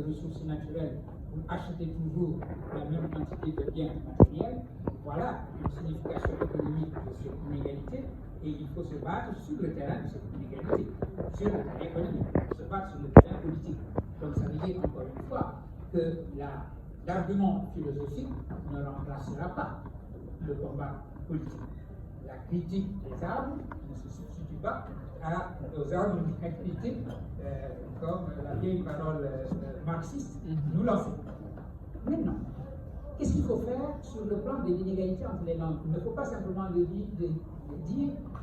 de ressources naturelles, vous achetez toujours la même quantité de biens matériels. Voilà une signification économique de cette inégalité, et il faut se battre sur le terrain de cette inégalité, sur le terrain économique, se battre sur le terrain politique. Donc ça veut dire encore une fois que l'argument philosophique ne remplacera pas le combat politique. La critique des arbres ne se substitue pas aux arbres critiques, comme la vieille parole marxiste nous l'enseigne. Maintenant, qu'est-ce qu'il faut faire sur le plan de l'inégalité entre les langues? Il ne faut pas simplement dire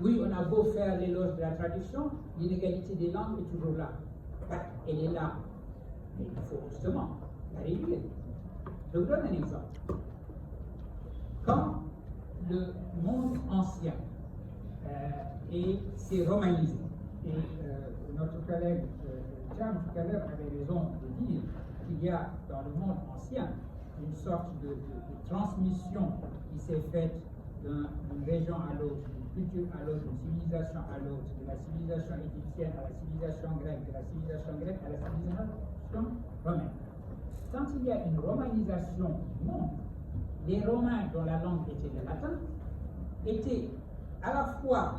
oui, on a beau faire l'éloge de la tradition, l'inégalité des langues est toujours là. Elle est là. Mais il faut justement la réguler. Je vous donne un exemple. Quand le monde ancien s'est romanisé, et notre collègue Jean tout à l'heure avait raison de dire qu'il y a dans le monde ancien une sorte de transmission qui s'est faite d'une région à l'autre, d'une culture à l'autre, d'une civilisation à l'autre, de la civilisation égyptienne à la civilisation grecque, de la civilisation grecque à la civilisation romaine. Quand il y a une romanisation du monde, les Romains, dont la langue était le latin, étaient à la fois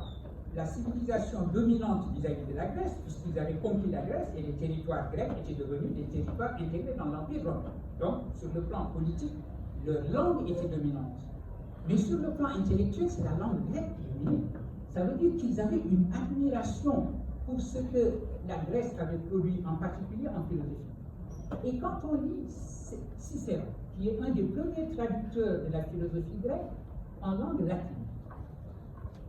la civilisation dominante vis-à-vis de la Grèce, puisqu'ils avaient conquis la Grèce et les territoires grecs étaient devenus des territoires intégrés dans l'Empire romain. Donc, sur le plan politique, leur langue était dominante. Mais sur le plan intellectuel, c'est la langue grecque qui dominait. Ça veut dire qu'ils avaient une admiration pour ce que la Grèce avait produit, en particulier en philosophie. Et quand on lit Cicéron, qui est un des premiers traducteurs de la philosophie grecque en langue latine,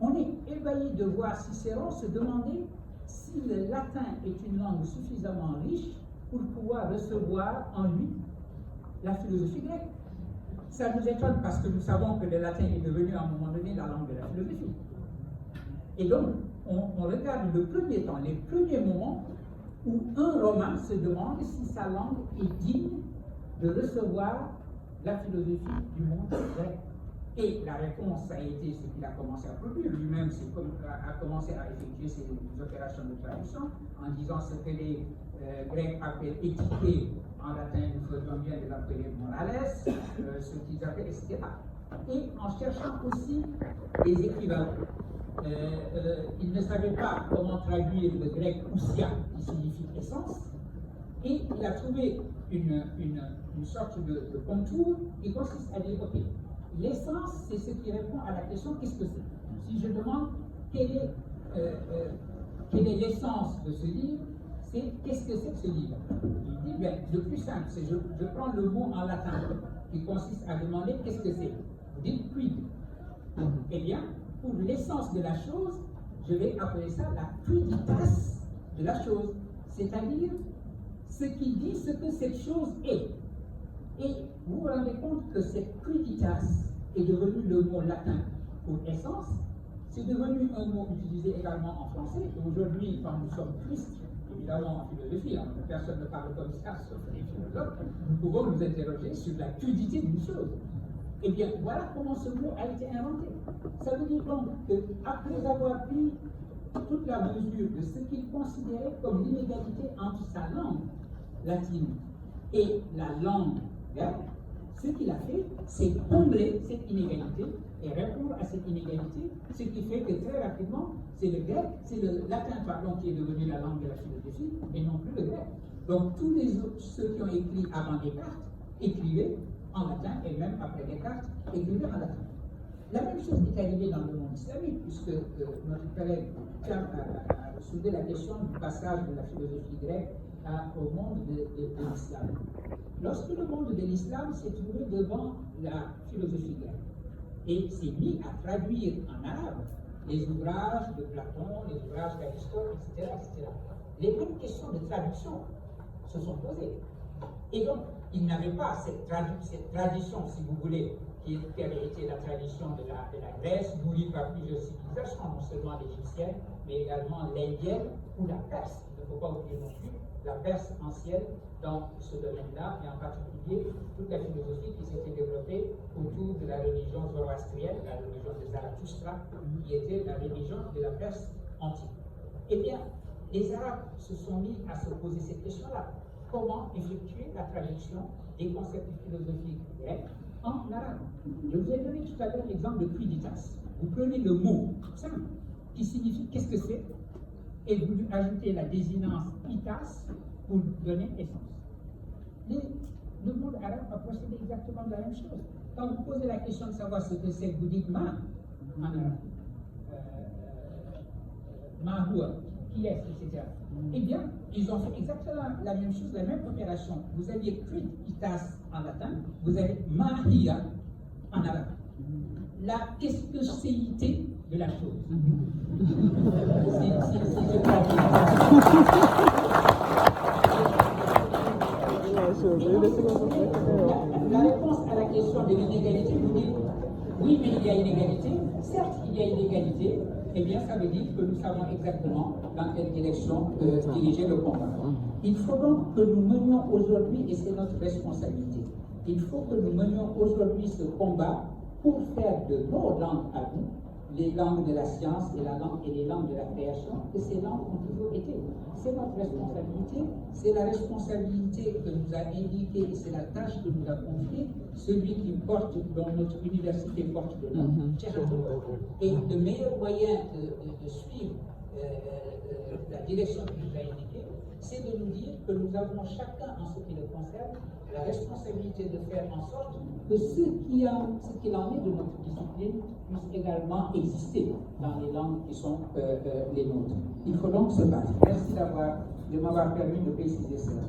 on est ébahi de voir Cicéron se demander si le latin est une langue suffisamment riche pour pouvoir recevoir en lui la philosophie grecque. Ça nous étonne parce que nous savons que le latin est devenu à un moment donné la langue de la philosophie. Et donc, on regarde le premier temps, les premiers moments où un Romain se demande si sa langue est digne de recevoir la philosophie du monde grec. Et la réponse a été ce qu'il a commencé à produire. Lui-même a commencé à effectuer ses opérations de traduction en disant ce que les Grecs appellent étiquer, en latin nous faisons bien de l'appeler morales, ce qu'ils appellent, etc. Et en cherchant aussi des équivalents. Il ne savait pas comment traduire le grec ousia, qui signifie essence, et il a trouvé une sorte de contour qui consiste à dire, ok, l'essence, c'est ce qui répond à la question qu'est-ce que c'est. Si je demande quelle est l'essence de ce livre, c'est qu'est-ce que c'est que ce livre. Il dit, bien, le plus simple, c'est je prends le mot en latin qui consiste à demander qu'est-ce que c'est. Vous dites quid. Eh bien, pour l'essence de la chose, je vais appeler ça la quiditas de la chose, c'est-à-dire ce qui dit ce que cette chose est. Et vous vous rendez compte que cette quiditas est devenu le mot latin pour essence, c'est devenu un mot utilisé également en français. Et aujourd'hui, quand nous sommes tristes, évidemment en philosophie, hein, personne ne parle comme ça, sauf les philosophes, nous pouvons nous interroger sur la quidité d'une chose. Eh bien, voilà comment ce mot a été inventé. Ça veut dire donc qu'après avoir pris toute la mesure de ce qu'il considérait comme l'inégalité entre sa langue latine et la langue grecque, ce qu'il a fait, c'est combler cette inégalité et répondre à cette inégalité, ce qui fait que très rapidement, c'est le grec, c'est le latin, pardon, qui est devenu la langue de la philosophie, et non plus le grec. Donc, tous les autres, ceux qui ont écrit avant Descartes, écrivaient en latin, et même après Descartes, écrivaient en latin. La même chose est arrivée dans le monde islamique, puisque notre collègue Cham a soulevé la question du passage de la philosophie grecque au monde de l'islam. Lorsque le monde de l'islam s'est trouvé devant la philosophie grecque et s'est mis à traduire en arabe les ouvrages de Platon, les ouvrages d'Aristote, etc., les mêmes questions de traduction se sont posées. Et donc, il n'avait pas cette tradition, si vous voulez, qui avait été la tradition de la Grèce, nourrie par plusieurs civilisations, non seulement l'égyptienne, mais également l'indienne ou la Perse. Il ne faut pas oublier non plus la Perse ancienne dans ce domaine-là, et en particulier toute la philosophie qui s'était développée autour de la religion zoroastrienne, la religion de Zarathustra, qui était la religion de la Perse antique. Eh bien, les Arabes se sont mis à se poser cette question-là. comment effectuer la traduction des concepts philosophiques grecs en arabe. Je vous ai donné tout à l'heure l'exemple de quidditas. Vous prenez le mot simple qui signifie qu'est-ce que c'est et vous lui ajoutez la désinence itas pour donner essence. Le monde arabe a procédé exactement de la même chose. Quand vous posez la question de savoir ce que c'est, vous dites ma en arabe. Mahua, qui est, etc. Eh bien, ils ont fait exactement la même chose, la même opération. Vous aviez quidditas en latin, vous avez mahia en arabe. La questionalité de la chose. Si je crois la réponse à la question de l'inégalité, vous dites oui, mais il y a inégalité. Certes, il y a inégalité. Eh bien, ça veut dire que nous savons exactement dans quelle direction diriger le combat. Il faut donc que nous menions aujourd'hui, et c'est notre responsabilité, il faut que nous menions aujourd'hui ce combat pour faire de nos langues à nous, les langues de la science et les langues de la création, que ces langues ont toujours été. C'est notre responsabilité, c'est la responsabilité que nous a indiquée et c'est la tâche que nous a confiée celui qui porte, dont notre université porte le nom, et le meilleur moyen de suivre la direction qu'il nous a indiquée, c'est de nous dire que nous avons chacun, en ce qui le concerne, la responsabilité de faire en sorte que ce qu'il en est de notre discipline puisse également exister dans les langues qui sont les nôtres. Il faut donc se battre. Merci de m'avoir permis de préciser cela.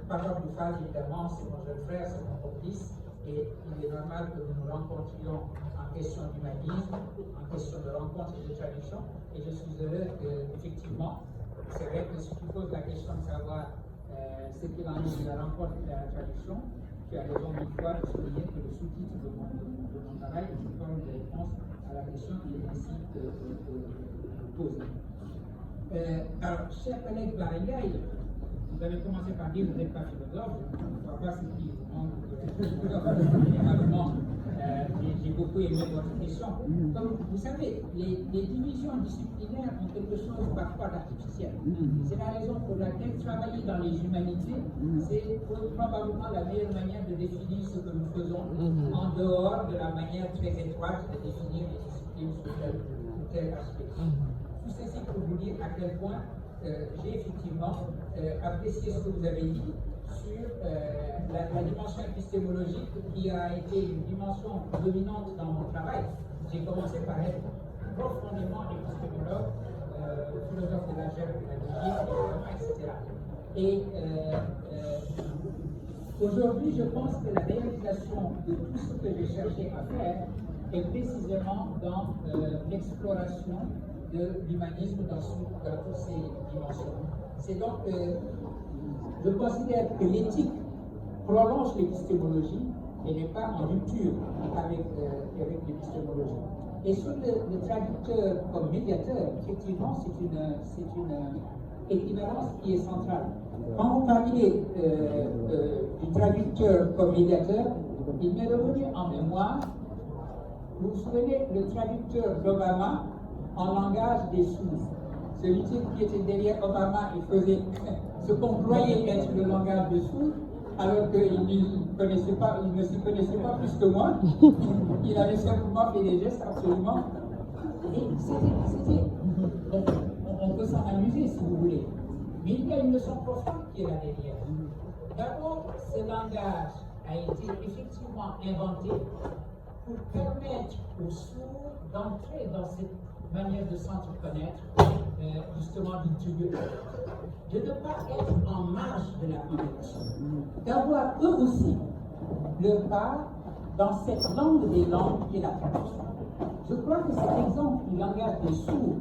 Parole de phase, évidemment, c'est mon jeune frère, c'est mon complice, et il est normal que nous nous rencontrions en question d'humanisme, en question de rencontre et de traduction, et je suis heureux qu'effectivement, c'est vrai que si tu poses la question de savoir ce qu'il en est de la rencontre et de la traduction, tu as raison une fois de souligner que le sous-titre de mon travail est une forme de réponse à la question qui est ainsi posée. Alors, cher collègue Barangay, vous avez commencé par dire que vous n'êtes pas philosophe, je ne vois pas ce qui vous manque généralement. J'ai beaucoup aimé votre question. Comme vous savez, les divisions disciplinaires ont quelque chose parfois d'artificiel. C'est la raison pour laquelle travailler dans les humanités, c'est probablement la meilleure manière de définir ce que nous faisons, en dehors de la manière très étroite de définir les disciplines sous tel aspect. Tout ceci pour vous dire à quel point j'ai effectivement apprécié ce que vous avez dit sur la dimension épistémologique qui a été une dimension dominante dans mon travail. J'ai commencé par être profondément épistémologue, philosophe de la gemme, de la logique, etc. Et aujourd'hui, je pense que la réalisation de tout ce que j'ai cherché à faire est précisément dans l'exploration de l'humanisme dans toutes ses dimensions. C'est donc, je considère que l'éthique prolonge l'épistémologie et n'est pas en rupture avec l'épistémologie. Et sur le traducteur comme médiateur, effectivement, c'est une équivalence qui est centrale. Quand vous parliez du traducteur comme médiateur, il m'est revenu en mémoire, vous vous souvenez, le traducteur d'Obama en langage des sourds. Celui qui était derrière Obama, il faisait ce qu'on croyait être le langage des sourds, alors qu'il ne s'y connaissait pas plus que moi. Il avait simplement fait des gestes absolument. Et c'était. On peut s'en amuser si vous voulez. Mais il y a une leçon profonde qui est là derrière. D'abord, ce langage a été effectivement inventé pour permettre aux sourds d'entrer dans cette manière de s'entreconnaître, justement du de ne pas être en marge de la conversation, d'avoir eux aussi leur part dans cette langue des langues qui est la traduction. Je crois que cet exemple du langage des sourds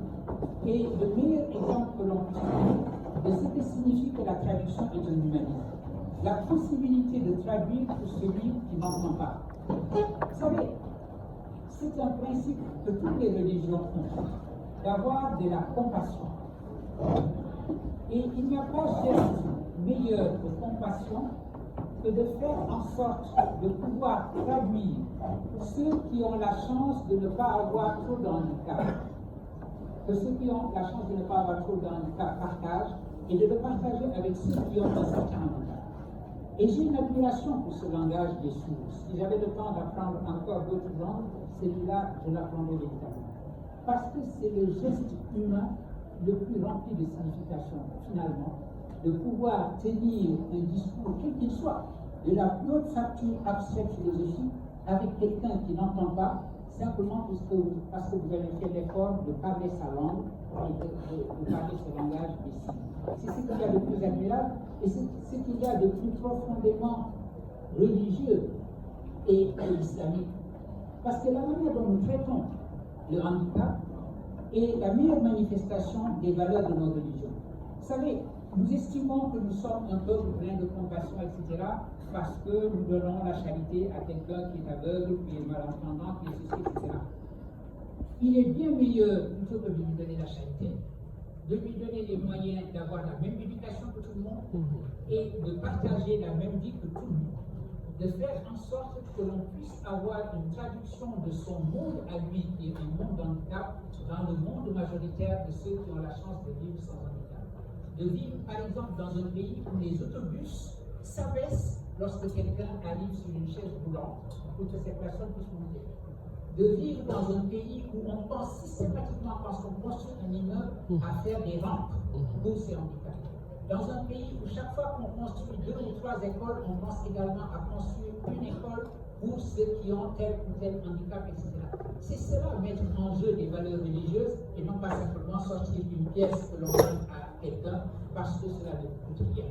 est le meilleur exemple que l'on puisse donner de ce que signifie que la traduction est un humanisme. La possibilité de traduire pour celui qui n'entend pas. Vous savez, c'est un principe que toutes les religions ont, d'avoir de la compassion. Et il n'y a pas geste meilleur de compassion que de faire en sorte de pouvoir traduire ceux qui ont la chance de ne pas avoir trop d'handicap. Que ceux qui ont la chance de ne pas avoir trop d'handicap partagent et de le partager avec ceux qui ont un certain handicap. Et j'ai une admiration pour ce langage des sourds. Si j'avais le temps d'apprendre encore d'autres langues, celui-là, je l'apprendrais véritablement. Parce que c'est le geste humain le plus rempli de signification, finalement, de pouvoir tenir un discours, quel qu'il soit, de la plus haute facture abstraite philosophique, avec quelqu'un qui n'entend pas, simplement parce que vous avez fait l'effort de parler sa langue et de parler ce langage des signes. C'est ce qu'il y a de plus admirable et c'est ce qu'il y a de plus profondément religieux et islamique. Parce que la manière dont nous traitons le handicap est la meilleure manifestation des valeurs de nos religions. Vous savez, nous estimons que nous sommes un peuple plein de compassion, etc., parce que nous donnons la charité à quelqu'un qui est aveugle, qui est malentendant, qui est ceci, etc. Il est bien meilleur, plutôt que de lui donner la charité, de lui donner les moyens d'avoir la même éducation que tout le monde et de partager la même vie que tout le monde. De faire en sorte que l'on puisse avoir une traduction de son monde à lui, qui est un monde d'handicap, dans le monde majoritaire de ceux qui ont la chance de vivre sans handicap. De vivre, par exemple, dans un pays où les autobus s'abaissent lorsque quelqu'un arrive sur une chaise roulante pour que cette personne puisse monter. De vivre dans un pays où on pense systématiquement, quand on construit un immeuble, à faire des rampes pour ces handicapés. Dans un pays où chaque fois qu'on construit 2 ou 3 écoles, on pense également à construire une école pour ceux qui ont tel ou tel handicap, etc. C'est cela mettre en jeu des valeurs religieuses et non pas simplement sortir une pièce que l'on donne à quelqu'un parce que cela ne coûte rien.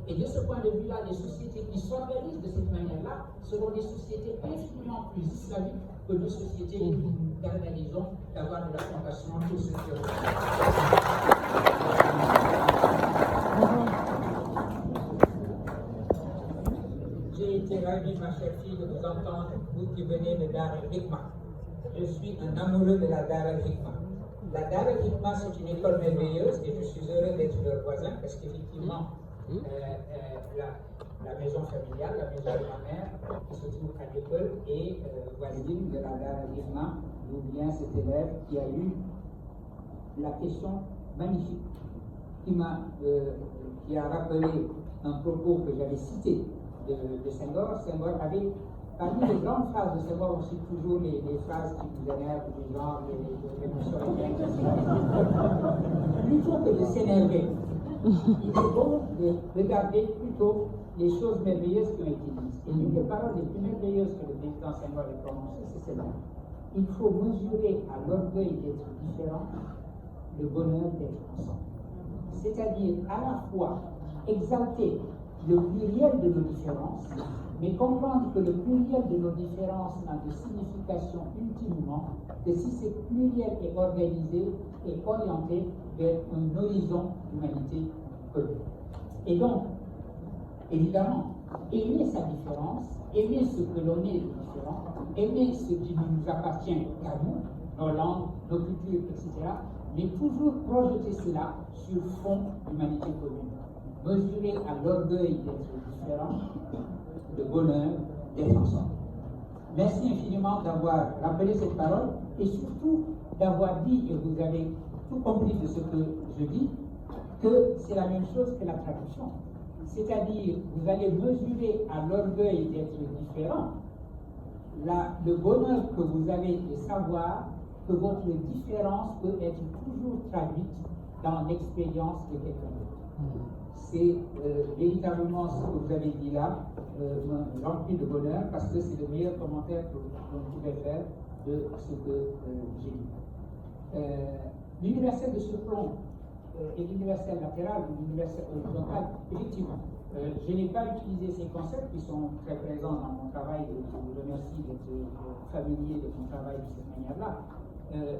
Et de ce point de vue-là, les sociétés qui s'organisent de cette manière-là seront des sociétés infiniment plus islamiques que nos sociétés qui nous gargarisons d'avoir de la compassion pour ceux qui ont. J'ai été ravi, ma chère fille, de vous entendre, vous qui venez de Dar al-Hikma. Je suis un amoureux de la Dar al-Hikma. La Dar al-Hikma, c'est une école merveilleuse et je suis heureux d'être leur voisin parce qu'effectivement, la maison familiale, la maison de ma mère, qui se trouve à l'école, est voisine de la Dar al-Hikma, d'où vient cet élève qui a eu la question magnifique qui a rappelé un propos que j'avais cité de Senghor. Senghor avait, parmi les grandes phrases de Senghor, on cite toujours les phrases qui nous énervent, du genre l'émotion est plutôt que de s'énerver, il est bon de regarder plutôt les choses merveilleuses qui ont été dites. Et l'une des paroles les plus merveilleuses que le président Senghor a prononcées, c'est celle-là. Il faut mesurer à l'orgueil d'être différent le bonheur d'être ensemble. C'est-à-dire à la fois exalter le pluriel de nos différences, mais comprendre que le pluriel de nos différences n'a de signification ultimement que si ce pluriel est organisé et orienté vers un horizon d'humanité commune. Et donc, évidemment, aimer sa différence, aimer ce que l'on est de différent, aimer ce qui ne nous appartient qu'à nous, nos langues, nos cultures, etc., mais toujours projeter cela sur fond d'humanité commune. Mesurer à l'orgueil d'être différent, le bonheur d'être ensemble. Merci infiniment d'avoir rappelé cette parole et surtout d'avoir dit, et vous avez tout compris de ce que je dis, que c'est la même chose que la traduction. C'est-à-dire, vous allez mesurer à l'orgueil d'être différent le bonheur que vous avez de savoir que votre différence peut être toujours traduite dans l'expérience de quelqu'un d'autre. C'est véritablement ce que vous avez dit là, rempli de bonheur, parce que c'est le meilleur commentaire que l'on pouvait faire de ce que j'ai dit. L'universel de surplomb et l'universel latéral ou l'universel horizontal, effectivement, je n'ai pas utilisé ces concepts qui sont très présents dans mon travail, et je vous remercie d'être familier de mon travail de cette manière-là.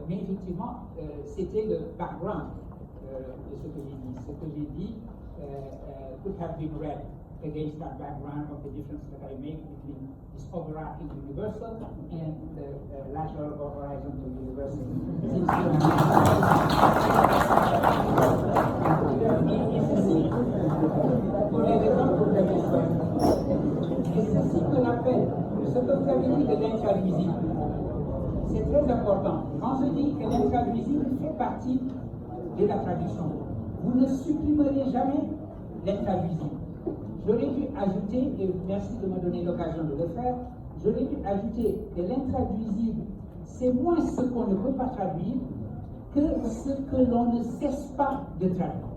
Mais effectivement, c'était le background de ce que j'ai dit. Ce que j'ai dit could have been read against that background of the difference that I make between this overarching universal and the lateral or horizontal universal. Et ceci, pour les raisons que vous avez choisies, et ceci qu'on appelle ce que vous avez dit de l'intraluisible. C'est très important. Quand je dis que l'intraluisible fait partie de la traduction, vous ne supprimerez jamais l'intraduisible. J'aurais dû ajouter, et merci de me donner l'occasion de le faire, j'aurais dû ajouter que l'intraduisible, c'est moins ce qu'on ne peut pas traduire que ce que l'on ne cesse pas de traduire.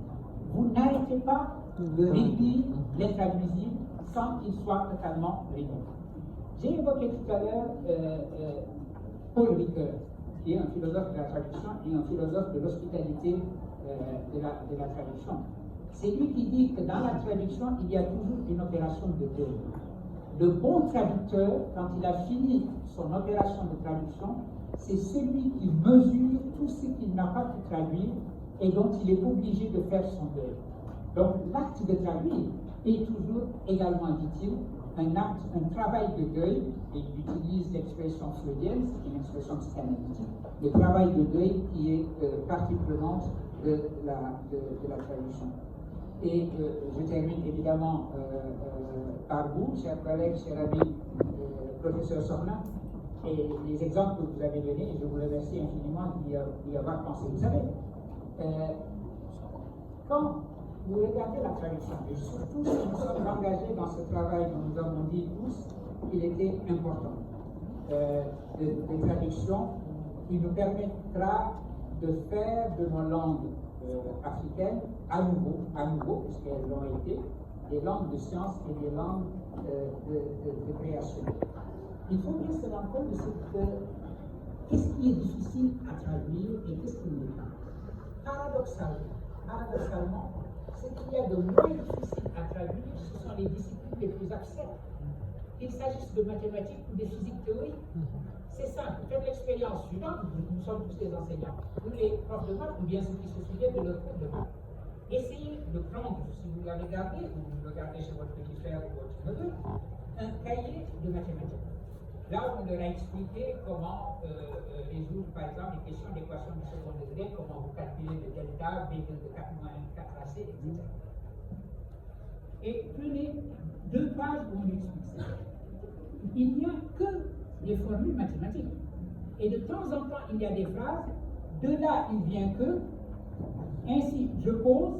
Vous n'arrêtez pas de réduire l'intraduisible sans qu'il soit totalement réduit. J'ai évoqué tout à l'heure Paul Ricoeur, qui est un philosophe de la traduction et un philosophe de l'hospitalité de la traduction. C'est lui qui dit que dans la traduction, il y a toujours une opération de deuil. Le bon traducteur, quand il a fini son opération de traduction, c'est celui qui mesure tout ce qu'il n'a pas pu traduire et dont il est obligé de faire son deuil. Donc l'acte de traduire est toujours également, dit-il, un acte, un travail de deuil, et il utilise l'expression freudienne, c'est une expression psychanalytique, le travail de deuil qui est partie prenante de la traduction. Et je termine évidemment par vous, chers collègues, chers amis, professeur Sorna, et les exemples que vous avez donnés, et je vous remercie infiniment d'y avoir pensé. Vous savez, quand vous regardez la traduction, et surtout si nous sommes engagés dans ce travail dont nous avons dit tous qu'il était important, de traduction qui nous permettra de faire de nos langues africaines à nouveau, puisqu'elles l'ont été, des langues de science et des langues de création. Il faut bien se rendre compte de ce que qu'est-ce qui est difficile à traduire et qu'est-ce qui ne l'est pas. Paradoxalement, ce qu'il y a de moins difficile à traduire, ce sont les disciplines les plus abstraites. Qu'il s'agisse de mathématiques ou de physique théorique. C'est simple, faites l'expérience suivante, nous sommes tous des enseignants, ou les profs de maths, ou bien ceux qui se souviennent de leur cours de maths. Essayez de prendre, si vous l'avez gardé, ou vous le gardez chez votre petit frère ou votre neveu, un cahier de mathématiques. Là, on leur a expliqué comment résoudre, par exemple, les questions d'équation du second degré, comment vous calculez le delta, B2 de 4 moins 4AC, etc. Et prenez 2 pages où on explique ça. Il n'y a que des formules mathématiques. Et de temps en temps, il y a des phrases, de là il vient que, ainsi je pose,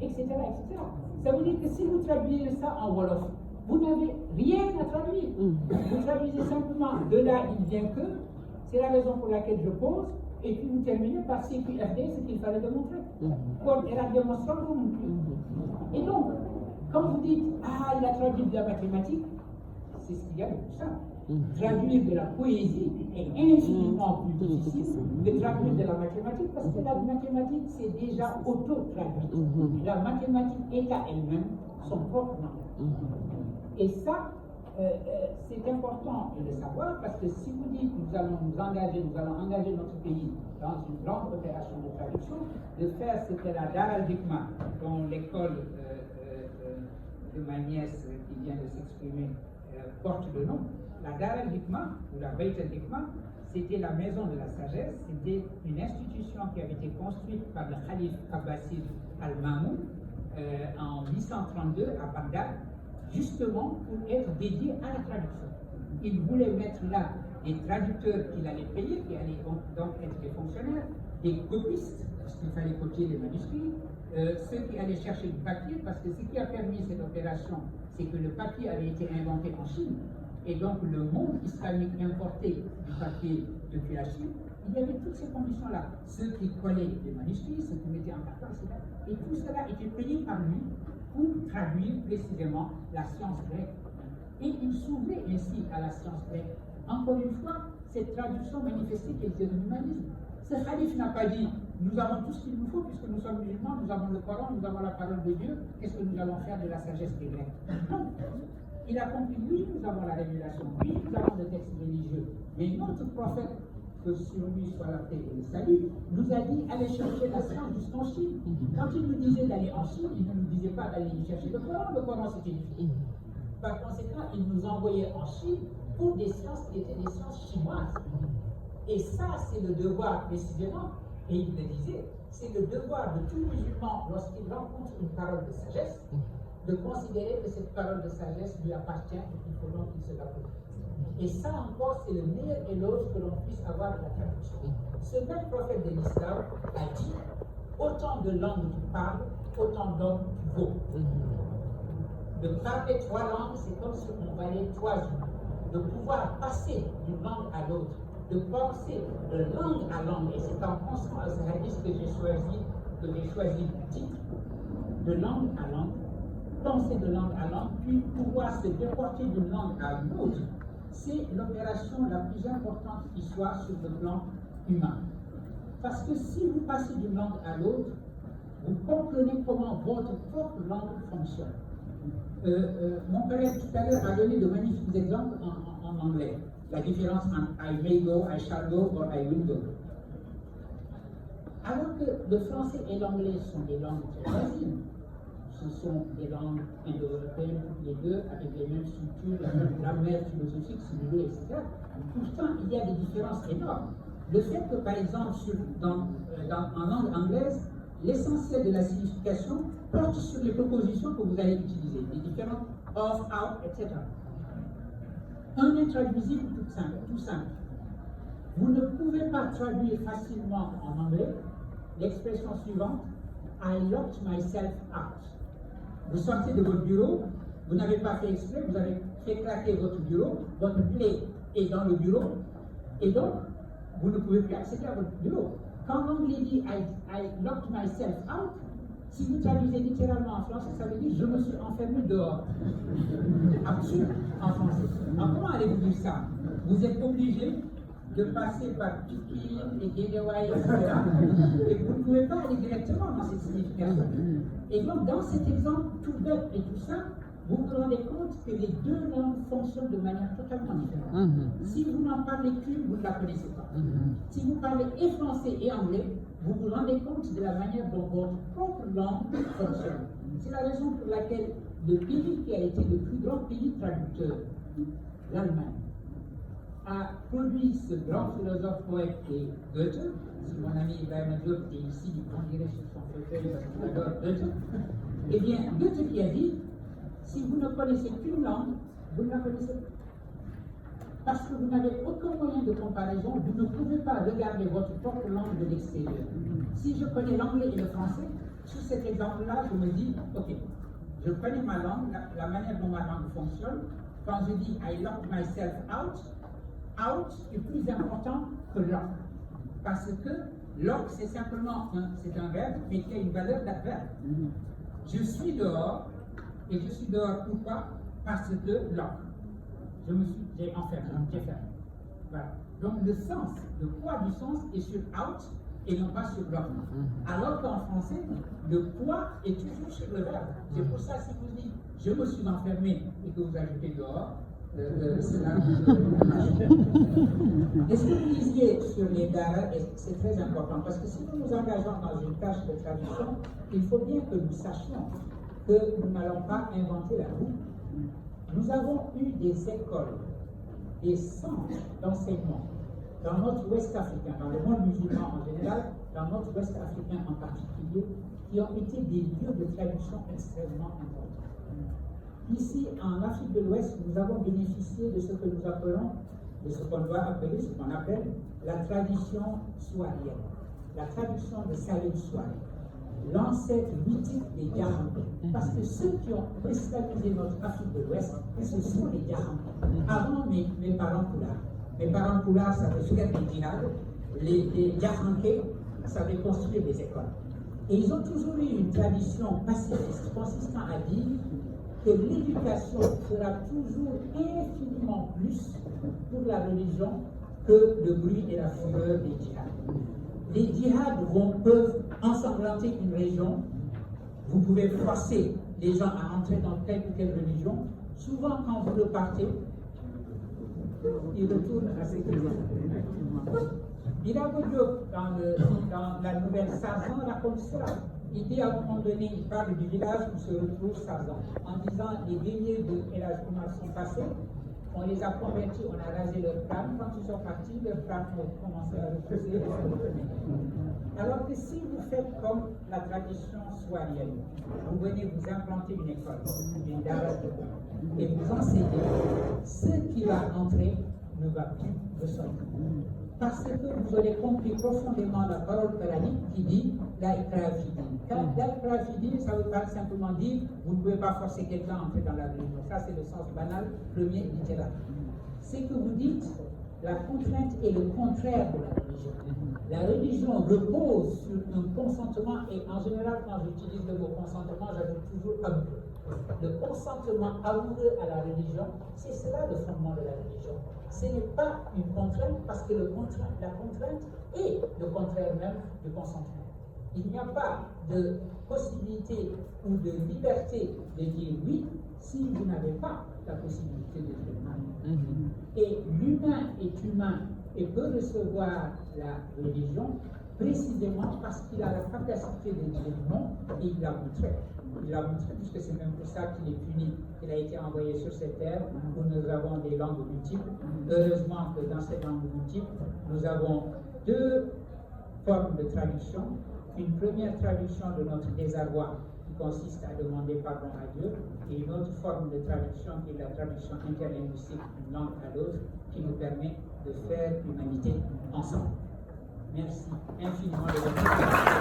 etc., etc. Ça veut dire que si vous traduisez ça en Wolof, vous n'avez rien à traduire. Vous traduisez simplement de là il vient que, c'est la raison pour laquelle je pose, et puis vous terminez par CQFD, ce qu'il fallait démontrer. Pour la démonstration, et donc, quand vous dites, ah, il a traduit de la mathématique, c'est ce qu'il y a de plus simple. Traduire de la poésie est infiniment plus difficile que traduire de la mathématique, parce que la mathématique, c'est déjà auto-traduit. La mathématique est à elle-même son propre nom. Et ça, c'est important de le savoir, parce que si vous dites nous allons engager notre pays dans une grande opération de traduction, de faire ce que la Dar al-Hikma, dont l'école de ma nièce qui vient de s'exprimer porte le nom, la Dar al-Hikma, ou la Beit al-Hikma, c'était la maison de la sagesse, c'était une institution qui avait été construite par le Khalif Abbasid al-Mamoun en 832 à Bagdad, justement pour être dédié à la traduction. Il voulait mettre là des traducteurs qu'il allait payer, qui allaient donc être des fonctionnaires, des copistes, parce qu'il fallait copier les manuscrits, ceux qui allaient chercher du papier, parce que ce qui a permis cette opération, c'est que le papier avait été inventé en Chine, et donc le monde islamique importait du papier depuis la Chine. Il y avait toutes ces conditions-là. Ceux qui collaient les manuscrits, ceux qui mettaient en carton, etc. Et tout cela était payé par lui pour traduire précisément la science grecque. Et il s'ouvrait ainsi à la science grecque. Encore une fois, cette traduction manifestait quelque chose de l'humanisme. Ce Khalif n'a pas dit nous avons tout ce qu'il nous faut puisque nous sommes musulmans, nous avons le Coran, nous avons la parole de Dieu, qu'est-ce que nous allons faire de la sagesse des Grecs? Non. Il a compris, oui, nous avons la révélation, oui, nous avons le texte religieux, mais notre prophète, que sur lui soit la paix et le salut, nous a dit allez chercher la science jusqu'en Chine. Quand il nous disait d'aller en Chine, il ne nous disait pas d'aller chercher le Coran c'était difficile. Par conséquent, il nous envoyait en Chine pour des sciences qui étaient des sciences chinoises. Et ça, c'est le devoir précisément, et il le disait, c'est le devoir de tout musulman lorsqu'il rencontre une parole de sagesse, de considérer que cette parole de sagesse lui appartient et qu'il faut donc qu'il se l'approprie. Et ça encore, c'est le meilleur éloge que l'on puisse avoir de la traduction. Ce même prophète de l'islam a dit, autant de langues tu parles, autant d'hommes vaut. De parler 3 langues, c'est comme si on valait 3 humains. De pouvoir passer d'une langue à l'autre, de penser de langue à langue, et c'est en pensant à ce hadith que j'ai choisi le titre, de langue à langue, penser de langue à langue, puis pouvoir se déporter d'une langue à l'autre, c'est l'opération la plus importante qui soit sur le plan humain. Parce que si vous passez d'une langue à l'autre, vous comprenez comment votre propre langue fonctionne. Mon collègue tout à l'heure a donné de magnifiques exemples en anglais. La différence entre I may go, I shall go, or I will go. Alors que le français et l'anglais sont des langues très voisines. Ce sont des langues indo-européennes, toutes les deux, avec les mêmes structures, la même grammaire philosophique, si vous voulez, etc. Pourtant, il y a des différences énormes. Le fait que, par exemple, en langue anglaise, l'essentiel de la signification porte sur les propositions que vous allez utiliser, les différentes of, out, etc. Un intraduisible tout simple. Vous ne pouvez pas traduire facilement en anglais l'expression suivante, I locked myself out. Vous sortez de votre bureau, vous n'avez pas fait exprès, vous avez fait craquer votre bureau, votre clé est dans le bureau, et donc vous ne pouvez plus accéder à votre bureau. Quand l'anglais dit I locked myself out, si vous traduisez littéralement en français, ça veut dire je me suis enfermé dehors. Absurde en français. Alors comment allez-vous dire ça? Vous êtes obligé de passer par Pikin et Guédéwaï, etc. Et vous ne pouvez pas aller directement dans cette signification. Et donc, dans cet exemple tout bête et tout simple, vous vous rendez compte que les deux langues fonctionnent de manière totalement différente. Si vous n'en parlez qu'une, vous ne la connaissez pas. Si vous parlez et français et anglais, vous vous rendez compte de la manière dont votre propre langue fonctionne. C'est la raison pour laquelle le pays qui a été le plus grand pays traducteur, l'Allemagne, a produit ce grand philosophe poète et Goethe. Si mon ami Ibrahim Diop est ici, on dirait sur son fauteuil parce qu'il adore Goethe. Eh bien, Goethe qui a dit, si vous ne connaissez qu'une langue, vous ne la connaissez pas. Parce que vous n'avez aucun moyen de comparaison, vous ne pouvez pas regarder votre propre langue de l'extérieur. Si je connais l'anglais et le français, sur cet exemple-là, je me dis, ok, je connais ma langue, la manière dont ma langue fonctionne. Quand je dis I lock myself out, out est plus important que lock. Parce que lock, c'est simplement un verbe, mais qui a une valeur d'adverbe. Je suis dehors, et je suis dehors pourquoi? Parce que lock. J'ai enfermé, j'ai fermé. Voilà. Donc le sens, le poids du sens est sur out et non pas sur lock. Alors qu'en français, le poids est toujours sur le verbe. C'est pour ça, si vous dites je me suis enfermé et que vous ajoutez dehors, c'est là Et ce que vous disiez sur les daras, c'est très important, parce que si nous nous engageons dans une tâche de traduction, il faut bien que nous sachions que nous n'allons pas inventer la roue. Nous avons eu des écoles, des centres d'enseignement dans notre Ouest africain, dans le monde musulman en général, dans notre Ouest africain en particulier, qui ont été des lieux de traduction extrêmement importants. Ici, en Afrique de l'Ouest, nous avons bénéficié de ce que nous appelons, de ce qu'on doit appeler, ce qu'on appelle la tradition swahilienne, la traduction de Salim Swahili, l'ancêtre mythique des Diamantés. Parce que ceux qui ont cristallisé notre Afrique de l'Ouest, ce sont les Diamantés. Avant, mes parents Poulard. Mes parents Poulard savaient faire des djihad, les Diamantés savaient construire des écoles. Et ils ont toujours eu une tradition pacifiste consistant à dire que l'éducation sera toujours infiniment plus pour la religion que le bruit et la fureur des djihad. Les djihad peuvent ensanglanter une région, vous pouvez forcer les gens à entrer dans telle ou telle religion. Souvent, quand vous repartez, ils retournent à ces religions. Birago Diop, dans la nouvelle Sarzan, raconte cela. Il dit à un moment donné, il parle du village où se retrouve Sarzan, en disant les guerriers de El Hadj Omar sont passés, on les a convertis, on a rasé leur crâne, quand ils sont partis, leur crâne ont commencé à repousser. Alors que si vous faites comme la tradition swahilienne, vous venez vous implanter une école, une dara, et vous enseignez, ce qui va entrer ne va plus ressortir. parce que vous aurez compris profondément la parole coranique qui dit la ikra fi din. Quand la ikra fi din, ça veut pas simplement dire vous ne pouvez pas forcer quelqu'un à entrer dans la religion. Ça, c'est le sens banal, premier et littéral. C'est que vous dites la contrainte est le contraire de la religion. La religion repose sur un consentement, et en général, quand j'utilise le mot consentement, j'ajoute toujours amoureux. Le consentement amoureux à la religion, c'est cela le fondement de la religion. Ce n'est pas une contrainte, parce que la contrainte est le contraire même du consentement. Il n'y a pas de possibilité ou de liberté de dire oui si vous n'avez pas la possibilité de dire non. Et l'humain est humain et peut recevoir la religion précisément parce qu'il a la capacité de dire non, et il l'a montré. Il l'a montré puisque c'est même pour ça qu'il est puni. Il a été envoyé sur cette terre où nous avons des langues multiples. Heureusement que dans ces langues multiples, nous avons deux formes de traduction. Une première traduction de notre désarroi qui consiste à demander pardon à Dieu, et une autre forme de traduction qui est la traduction interlinguistique d'une langue à l'autre qui nous permet de faire l'humanité ensemble. Merci infiniment de votre attention.